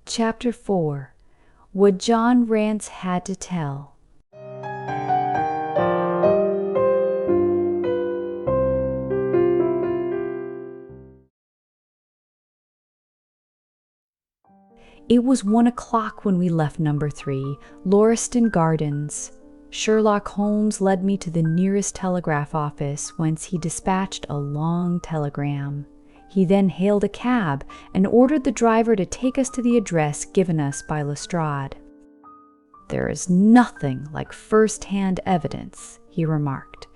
Chapter 4. What John Rance Had to Tell. It was 1 o'clock when we left number 3, Lauriston Gardens. Sherlock Holmes led me to the nearest telegraph office, whence he dispatched a long telegram. He then hailed a cab and ordered the driver to take us to the address given us by Lestrade. "There is nothing like first-hand evidence," he remarked.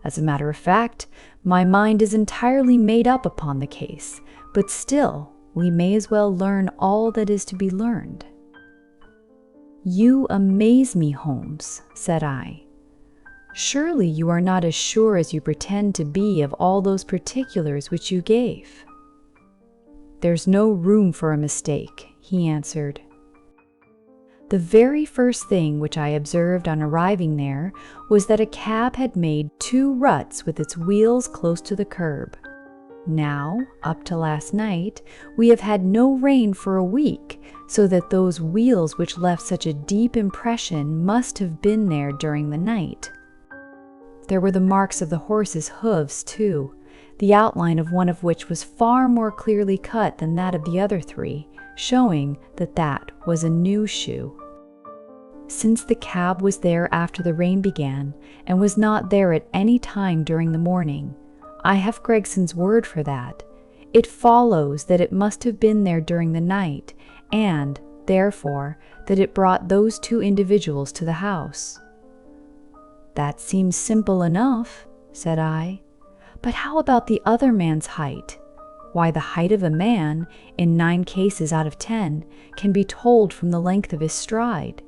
"As a matter of fact, my mind is entirely made up upon the case, but still, we may as well learn all that is to be learned." "You amaze me, Holmes," said I. "Surely you are not as sure as you pretend to be of all those particulars which you gave." "There's no room for a mistake," he answered. The very first thing which I observed on arriving there was that a cab had made 2 ruts with its wheels close to the curb. Now, up to last night, we have had no rain for a week, so that those wheels which left such a deep impression must have been there during the night. There were the marks of the horses' hoofs, too, the outline of one of which was far more clearly cut than that of the other 3, showing that that was a new shoe. Since the cab was there after the rain began, and was not there at any time during the morning, I have Gregson's word for that. It follows that it must have been there during the night, and, therefore, that it brought those 2 individuals to the house. "That seems simple enough," said I. "But how about the other man's height? Why, the height of a man, in 9 cases out of 10, can be told from the length of his stride."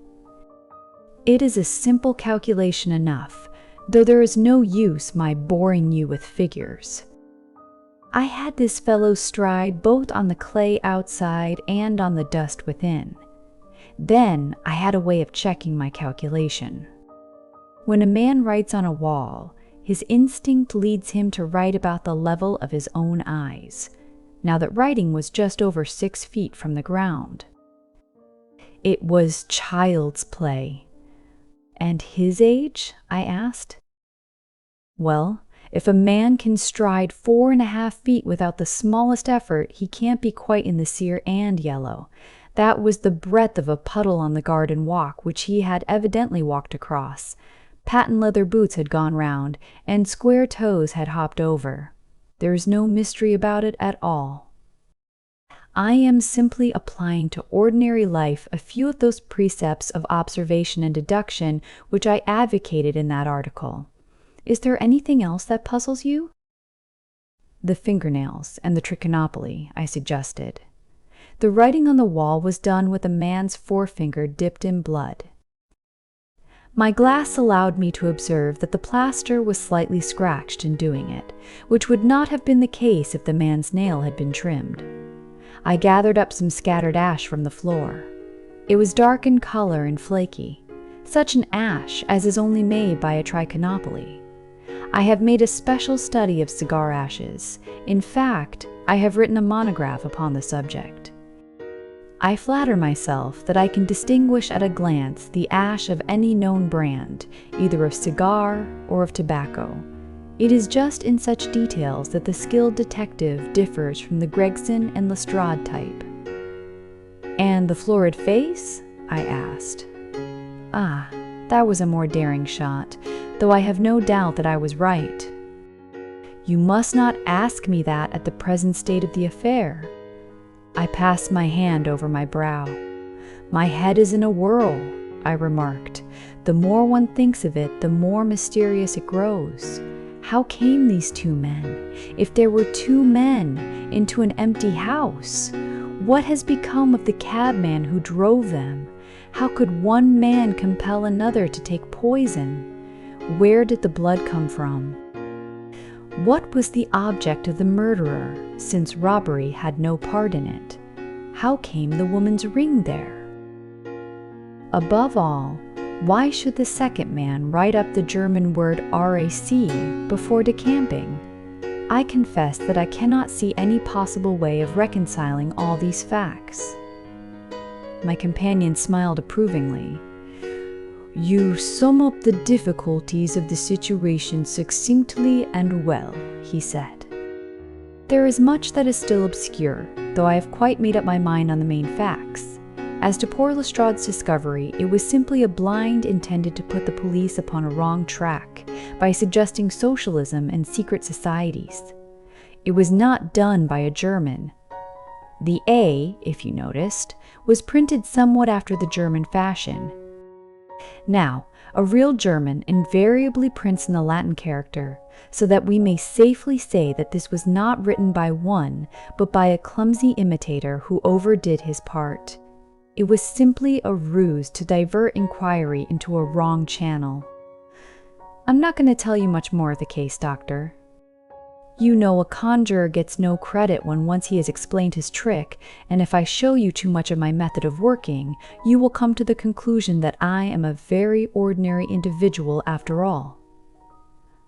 "It is a simple calculation enough, though there is no use my boring you with figures. I had this fellow stride both on the clay outside and on the dust within. Then I had a way of checking my calculation. When a man writes on a wall, his instinct leads him to write about the level of his own eyes, now that writing was just over 6 feet from the ground. It was child's play. "And his age?" I asked. "Well, if a man can stride 4.5 feet without the smallest effort, he can't be quite in the sere and yellow. That was the breadth of a puddle on the garden walk, which he had evidently walked across. Patent leather boots had gone round, and square toes had hopped over. There is no mystery about it at all. I am simply applying to ordinary life a few of those precepts of observation and deduction which I advocated in that article. Is there anything else that puzzles you?" "The fingernails and the trichinopoly," I suggested. "The writing on the wall was done with a man's forefinger dipped in blood." My glass allowed me to observe that the plaster was slightly scratched in doing it, which would not have been the case if the man's nail had been trimmed. I gathered up some scattered ash from the floor. It was dark in color and flaky, such an ash as is only made by a trichinopoly. I have made a special study of cigar ashes. In fact, I have written a monograph upon the subject. I flatter myself that I can distinguish at a glance the ash of any known brand, either of cigar or of tobacco. It is just in such details that the skilled detective differs from the Gregson and Lestrade type. "And the florid face?" I asked. "Ah, that was a more daring shot, though I have no doubt that I was right." "You must not ask me that at the present state of the affair." I passed my hand over my brow. "My head is in a whirl," I remarked. "The more one thinks of it, the more mysterious it grows. How came these 2 men, if there were 2 men, into an empty house? What has become of the cabman who drove them? How could one man compel another to take poison? Where did the blood come from? What was the object of the murderer, since robbery had no part in it? How came the woman's ring there? Above all, why should the second man write up the German word RAC before decamping? I confess that I cannot see any possible way of reconciling all these facts." My companion smiled approvingly. "You sum up the difficulties of the situation succinctly and well," he said. "There is much that is still obscure, though I have quite made up my mind on the main facts. As to poor Lestrade's discovery, it was simply a blind intended to put the police upon a wrong track by suggesting socialism and secret societies. It was not done by a German. The A, if you noticed, was printed somewhat after the German fashion. Now, a real German invariably prints in the Latin character, so that we may safely say that this was not written by one, but by a clumsy imitator who overdid his part. It was simply a ruse to divert inquiry into a wrong channel. I'm not going to tell you much more of the case, Doctor. You know a conjurer gets no credit when once he has explained his trick, and if I show you too much of my method of working, you will come to the conclusion that I am a very ordinary individual after all."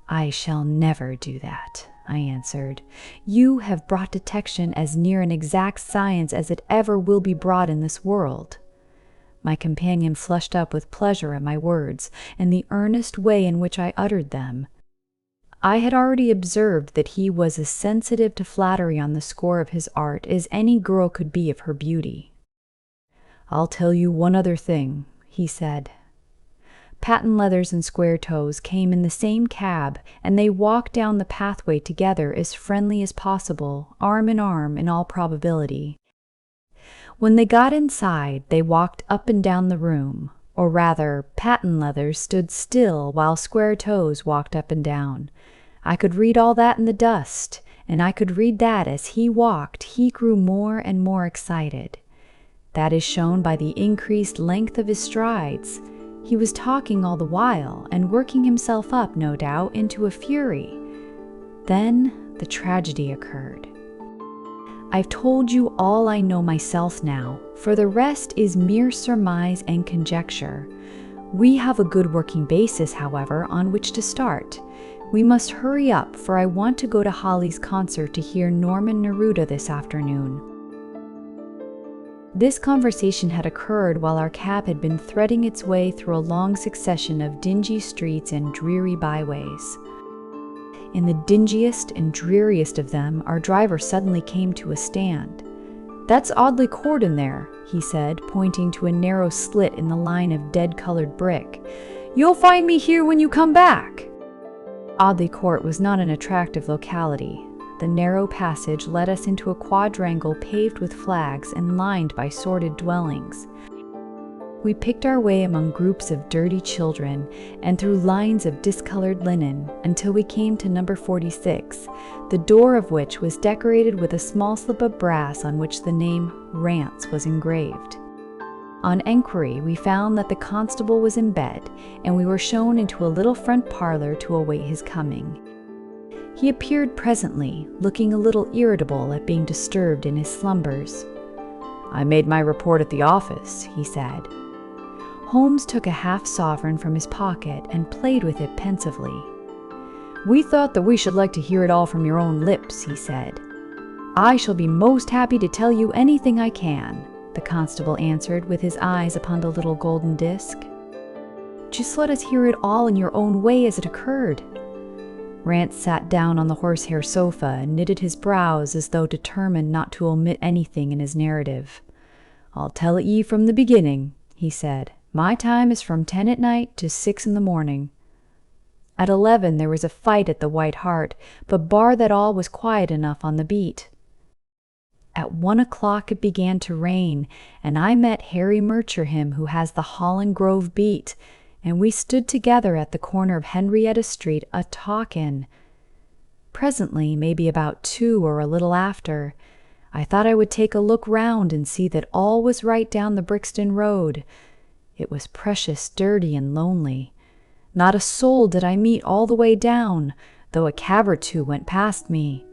"I shall never do that," I answered. "You have brought detection as near an exact science as it ever will be brought in this world." My companion flushed up with pleasure at my words, and the earnest way in which I uttered them. I had already observed that he was as sensitive to flattery on the score of his art as any girl could be of her beauty. "I'll tell you one other thing," he said. Patent Leathers and Square Toes came in the same cab, and they walked down the pathway together as friendly as possible, arm in arm in all probability. When they got inside, they walked up and down the room, or rather, Patent Leathers stood still while Square Toes walked up and down. I could read all that in the dust, and I could read that as he walked, he grew more and more excited. That is shown by the increased length of his strides. He was talking all the while, and working himself up, no doubt, into a fury. Then the tragedy occurred. I've told you all I know myself now, for the rest is mere surmise and conjecture. We have a good working basis, however, on which to start. We must hurry up, for I want to go to Holly's concert to hear Norman Neruda this afternoon. This conversation had occurred while our cab had been threading its way through a long succession of dingy streets and dreary byways. In the dingiest and dreariest of them, our driver suddenly came to a stand. "That's Audley Court in there," he said, pointing to a narrow slit in the line of dead-colored brick. "You'll find me here when you come back." Audley Court was not an attractive locality. The narrow passage led us into a quadrangle paved with flags and lined by sordid dwellings. We picked our way among groups of dirty children and through lines of discolored linen until we came to number 46, the door of which was decorated with a small slip of brass on which the name Rance was engraved. On enquiry, we found that the constable was in bed, and we were shown into a little front parlor to await his coming. He appeared presently, looking a little irritable at being disturbed in his slumbers. "I made my report at the office," he said. Holmes took a half-sovereign from his pocket and played with it pensively. "We thought that we should like to hear it all from your own lips," he said. "I shall be most happy to tell you anything I can," the constable answered with his eyes upon the little golden disc. "Just let us hear it all in your own way as it occurred." Rance sat down on the horsehair sofa and knitted his brows as though determined not to omit anything in his narrative. "I'll tell it ye from the beginning," he said. "My time is from 10 at night to 6 in the morning. At 11 there was a fight at the White Hart, but bar that all was quiet enough on the beat. At 1 o'clock it began to rain, and I met Harry Murcherham, who has the Holland Grove beat, and we stood together at the corner of Henrietta Street a-talkin'. Presently, maybe about 2 or a little after, I thought I would take a look round and see that all was right down the Brixton Road. It was precious dirty and lonely. Not a soul did I meet all the way down, though a cab or two went past me.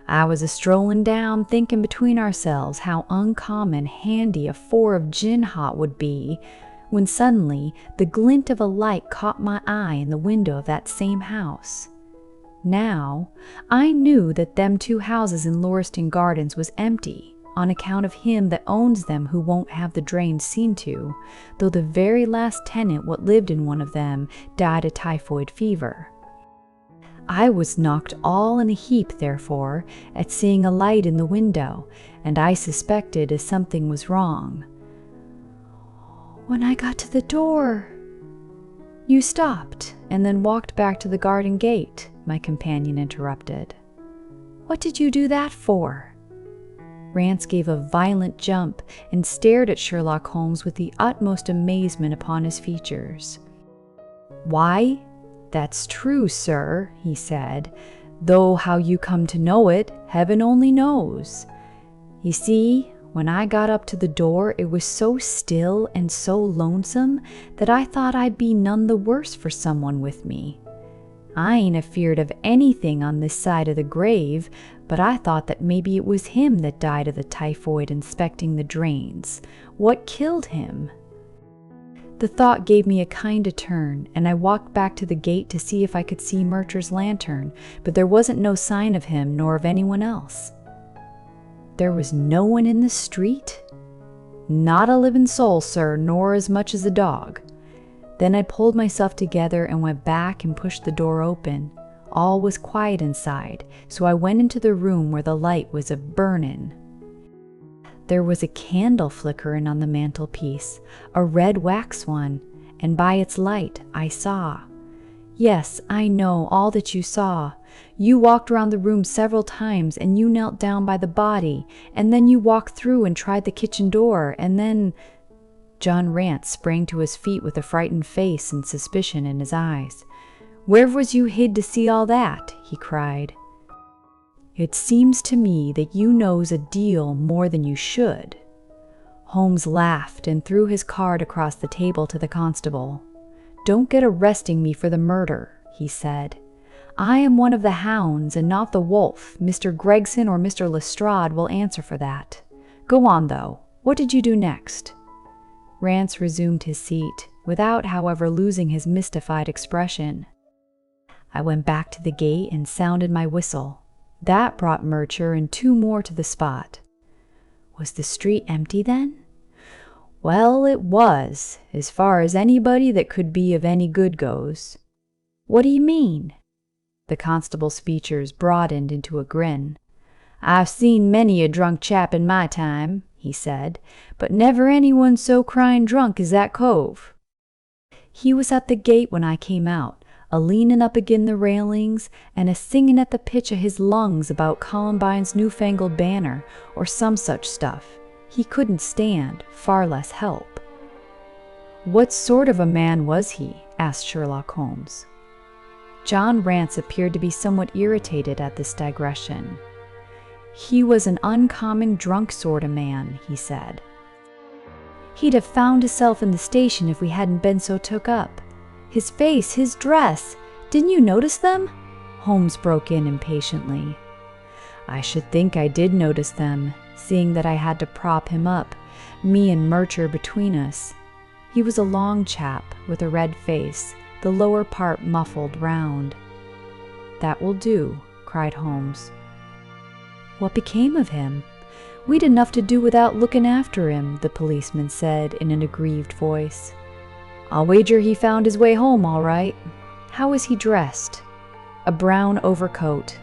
I was a-strolling down, thinking between ourselves how uncommon handy a 4 of gin hot would be, when suddenly the glint of a light caught my eye in the window of that same house. Now, I knew that them 2 houses in Lauriston Gardens was empty, on account of him that owns them who won't have the drains seen to, though the very last tenant what lived in one of them died of typhoid fever. I was knocked all in a heap, therefore, at seeing a light in the window, and I suspected as something was wrong. When I got to the door, you stopped and then walked back to the garden gate, my companion interrupted. What did you do that for? Rance gave a violent jump and stared at Sherlock Holmes with the utmost amazement upon his features. Why? That's true, sir, he said, though how you come to know it, heaven only knows. You see, when I got up to the door, it was so still and so lonesome that I thought I'd be none the worse for someone with me. I ain't afeard of anything on this side of the grave, but I thought that maybe it was him that died of the typhoid inspecting the drains. What killed him? The thought gave me a kind of turn, and I walked back to the gate to see if I could see Murcher's lantern, but there wasn't no sign of him nor of anyone else. There was no one in the street? Not a living soul, sir, nor as much as a dog. Then I pulled myself together and went back and pushed the door open. All was quiet inside, so I went into the room where the light was a-burnin'. There was a candle flickering on the mantelpiece, a red wax one, and by its light I saw. Yes, I know all that you saw. You walked around the room several times, and you knelt down by the body, and then you walked through and tried the kitchen door, and then... John Rance sprang to his feet with a frightened face and suspicion in his eyes. Where was you hid to see all that? He cried. It seems to me that you knows a deal more than you should. Holmes laughed and threw his card across the table to the constable. Don't get arresting me for the murder, he said. I am one of the hounds and not the wolf. Mr. Gregson or Mr. Lestrade will answer for that. Go on, though. What did you do next? Rance resumed his seat, without, however, losing his mystified expression. I went back to the gate and sounded my whistle. That brought Murcher and two more to the spot. Was the street empty then? Well, it was, as far as anybody that could be of any good goes. What do you mean? The constable's features broadened into a grin. I've seen many a drunk chap in my time, he said, but never anyone so crying drunk as that cove. He was at the gate when I came out, a-leaning up agin the railings and a-singing at the pitch of his lungs about Columbine's newfangled banner or some such stuff. He couldn't stand, far less help. What sort of a man was he? Asked Sherlock Holmes. John Rance appeared to be somewhat irritated at this digression. He was an uncommon drunk sort of man, he said. He'd have found hisself in the station if we hadn't been so took up. His face, his dress, didn't you notice them? Holmes broke in impatiently. I should think I did notice them, seeing that I had to prop him up, me and Murcher between us. He was a long chap with a red face, the lower part muffled round. That will do, cried Holmes. What became of him? We'd enough to do without looking after him, the policeman said in an aggrieved voice. I'll wager he found his way home all right. How was he dressed? A brown overcoat.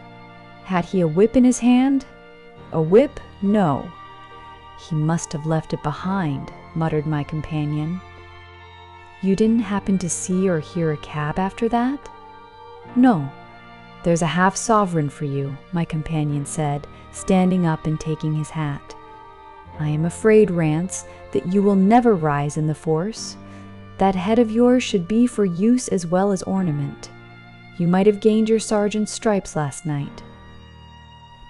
Had he a whip in his hand? A whip? No. He must have left it behind, muttered my companion. You didn't happen to see or hear a cab after that? No. There's a half-sovereign for you, my companion said, standing up and taking his hat. I am afraid, Rance, that you will never rise in the force. That head of yours should be for use as well as ornament. You might have gained your sergeant's stripes last night.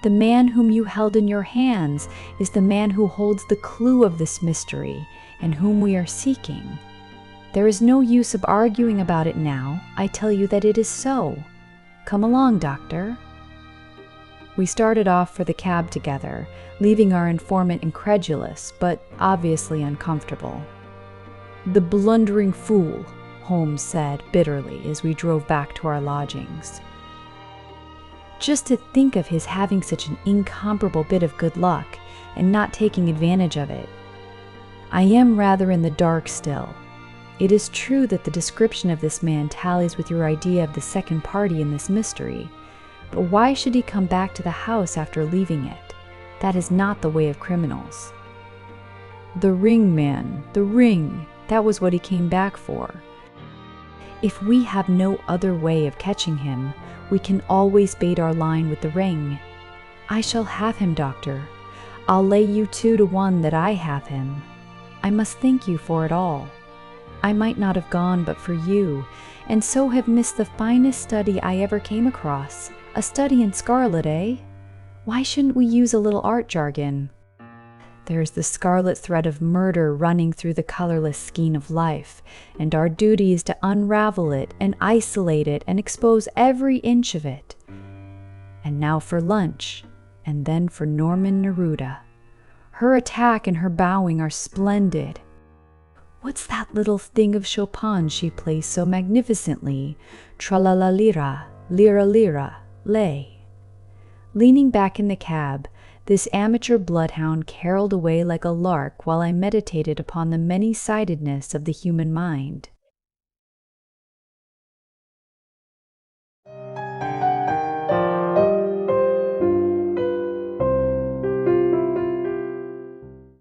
The man whom you held in your hands is the man who holds the clue of this mystery and whom we are seeking. There is no use of arguing about it now. I tell you that it is so. Come along, Doctor. We started off for the cab together, leaving our informant incredulous, but obviously uncomfortable. The blundering fool, Holmes said bitterly as we drove back to our lodgings. Just to think of his having such an incomparable bit of good luck, and not taking advantage of it. I am rather in the dark still. It is true that the description of this man tallies with your idea of the second party in this mystery, but why should he come back to the house after leaving it? That is not the way of criminals. The ring, man, the ring, that was what he came back for. If we have no other way of catching him, we can always bait our line with the ring. I shall have him, Doctor. I'll lay you 2-to-1 that I have him. I must thank you for it all. I might not have gone but for you, and so have missed the finest study I ever came across. A study in Scarlet, eh? Why shouldn't we use a little art jargon? There's the scarlet thread of murder running through the colorless skein of life, and our duty is to unravel it and isolate it and expose every inch of it. And now for lunch, and then for Norman Neruda. Her attack and her bowing are splendid. What's that little thing of Chopin she plays so magnificently? Tra-la-la-lira, lira-lira, lay. Leaning back in the cab, this amateur bloodhound caroled away like a lark while I meditated upon the many-sidedness of the human mind.